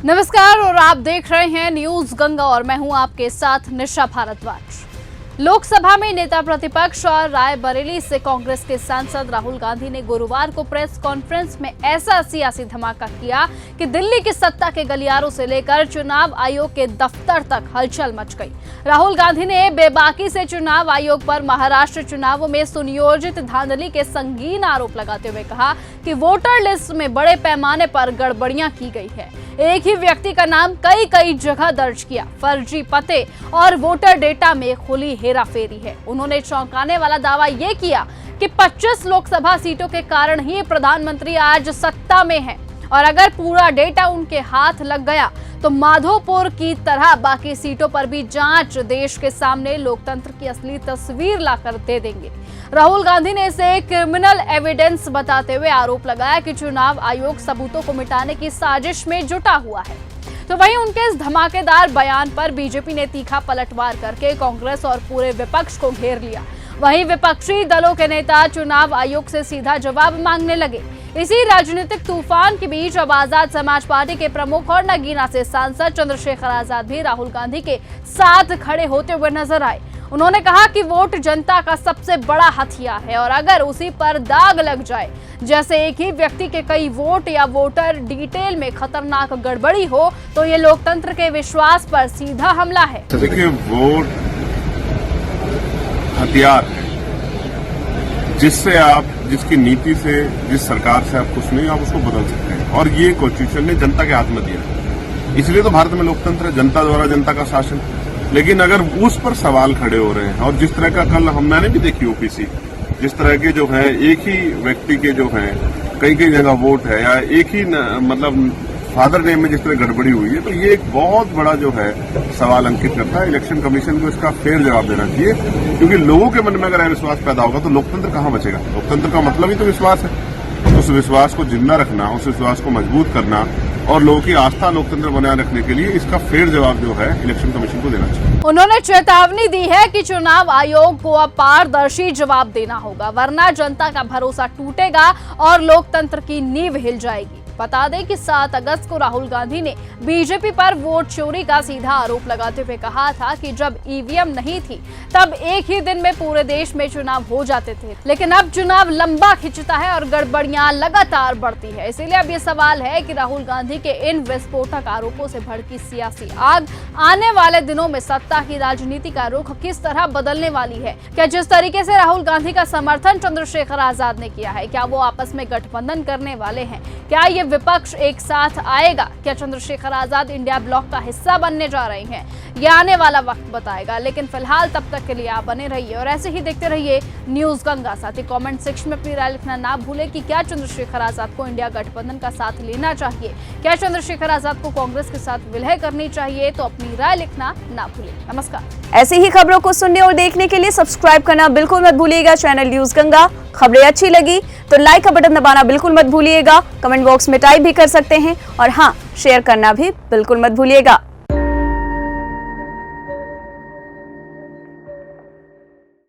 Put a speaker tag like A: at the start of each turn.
A: नमस्कार और आप देख रहे हैं न्यूज गंगा और मैं हूं आपके साथ निशा भारद्वाज। लोकसभा में नेता प्रतिपक्ष और रायबरेली से कांग्रेस के सांसद राहुल गांधी ने गुरुवार को प्रेस कॉन्फ्रेंस में ऐसा सियासी धमाका किया कि दिल्ली की सत्ता के गलियारों से लेकर चुनाव आयोग के दफ्तर तक हलचल मच गई। राहुल गांधी ने बेबाकी से चुनाव आयोग पर महाराष्ट्र चुनावों में सुनियोजित धांधली के संगीन आरोप लगाते हुए कहा कि वोटर लिस्ट में बड़े पैमाने पर गड़बड़ियां की गई है। एक ही व्यक्ति का नाम कई जगह दर्ज किया, फर्जी पते और वोटर डेटा में खुली हेराफेरी है। उन्होंने चौंकाने वाला दावा ये किया कि 25 लोकसभा सीटों के कारण ही प्रधानमंत्री आज सत्ता में हैं और अगर पूरा डेटा उनके हाथ लग गया तो माधोपुर की तरह बाकी सीटों पर भी जांच देश के सामने लोकतंत्र की असली तस्वीर लाकर दे देंगे। राहुल गांधी ने इसे क्रिमिनल एविडेंस बताते हुए आरोप लगाया कि चुनाव आयोग सबूतों को मिटाने की साजिश में जुटा हुआ है। तो वहीं उनके इस धमाकेदार बयान पर बीजेपी ने तीखा पलटवार करके कांग्रेस और पूरे विपक्ष को घेर लिया। वहीं विपक्षी दलों के नेता चुनाव आयोग से सीधा जवाब मांगने लगे। इसी राजनीतिक तूफान के बीच अब आजाद समाज पार्टी के प्रमुख और नगीना से सांसद चंद्रशेखर आजाद भी राहुल गांधी के साथ खड़े होते हुए नजर आए। उन्होंने कहा कि वोट जनता का सबसे बड़ा हथियार है और अगर उसी पर दाग लग जाए, जैसे एक ही व्यक्ति के कई वोट या वोटर डिटेल में खतरनाक गड़बड़ी हो, तो ये लोकतंत्र के विश्वास पर सीधा हमला है।
B: देखिए, वोट हथियार है जिससे आप, जिसकी नीति से, जिस सरकार से आप खुश नहीं, आप उसको बदल सकते हैं और ये कॉन्स्टिट्यूशन ने जनता के हाथ में दिया। इसलिए तो भारत में लोकतंत्र है, जनता द्वारा जनता का शासन। लेकिन अगर उस पर सवाल खड़े हो रहे हैं और जिस तरह का कल मैंने भी देखी ओपीसी, जिस तरह के जो है एक ही व्यक्ति के जो है कई जगह वोट है या एक ही मतलब फादर नेम में जिस तरह गड़बड़ी हुई है, तो ये एक बहुत बड़ा जो है सवाल अंकित करता है। इलेक्शन कमीशन को इसका फेर जवाब देना चाहिए, क्योंकि लोगों के मन में अगर विश्वास पैदा होगा तो लोकतंत्र कहाँ बचेगा। लोकतंत्र का मतलब ही तो विश्वास है। उस विश्वास को जिंदा रखना, उस विश्वास को मजबूत करना और लोगों की आस्था लोकतंत्र बनाए रखने के लिए इसका फेर जवाब जो है इलेक्शन कमीशन को देना चाहिए।
A: उन्होंने चेतावनी दी है कि चुनाव आयोग को अब पारदर्शी जवाब देना होगा, वरना जनता का भरोसा टूटेगा और लोकतंत्र की नींव हिल जाएगी। बता दें कि 7 अगस्त को राहुल गांधी ने बीजेपी पर वोट चोरी का सीधा आरोप लगाते हुए कहा था कि जब ईवीएम नहीं थी तब एक ही दिन में पूरे देश में चुनाव हो जाते थे, लेकिन अब चुनाव लंबा खिंचता है और गड़बड़ियां लगातार बढ़ती है। इसीलिए अब ये सवाल है कि राहुल गांधी के इन विस्फोटक आरोपों से भड़की सियासी आग आने वाले दिनों में सत्ता की राजनीति का रुख किस तरह बदलने वाली है। क्या जिस तरीके से राहुल गांधी का समर्थन चंद्रशेखर आजाद ने किया है, क्या वो आपस में गठबंधन करने वाले हैं? क्या ये विपक्ष एक साथ आएगा? क्या चंद्रशेखर आजाद इंडिया ब्लॉक का हिस्सा बनने जा रहे हैं? यह आने वाला वक्त बताएगा। लेकिन फिलहाल तब तक के लिए आप बने रहिए और ऐसे ही देखते रहिए न्यूज गंगा। साथ ही कमेंट सेक्शन में अपनी राय लिखना ना भूलें कि क्या चंद्रशेखर आजाद को इंडिया गठबंधन का साथ लेना चाहिए, क्या चंद्रशेखर आजाद को कांग्रेस के साथ विलय करनी चाहिए, तो अपनी राय लिखना ना भूलें। नमस्कार।
C: ऐसी ही खबरों को सुनने और देखने के लिए सब्सक्राइब करना बिल्कुल मत भूलिएगा चैनल न्यूज गंगा। खबरें अच्छी लगी तो लाइक का बटन दबाना बिल्कुल मत भूलिएगा। कमेंट बॉक्स में टाइप भी कर सकते हैं और हाँ, शेयर करना भी बिल्कुल मत भूलिएगा।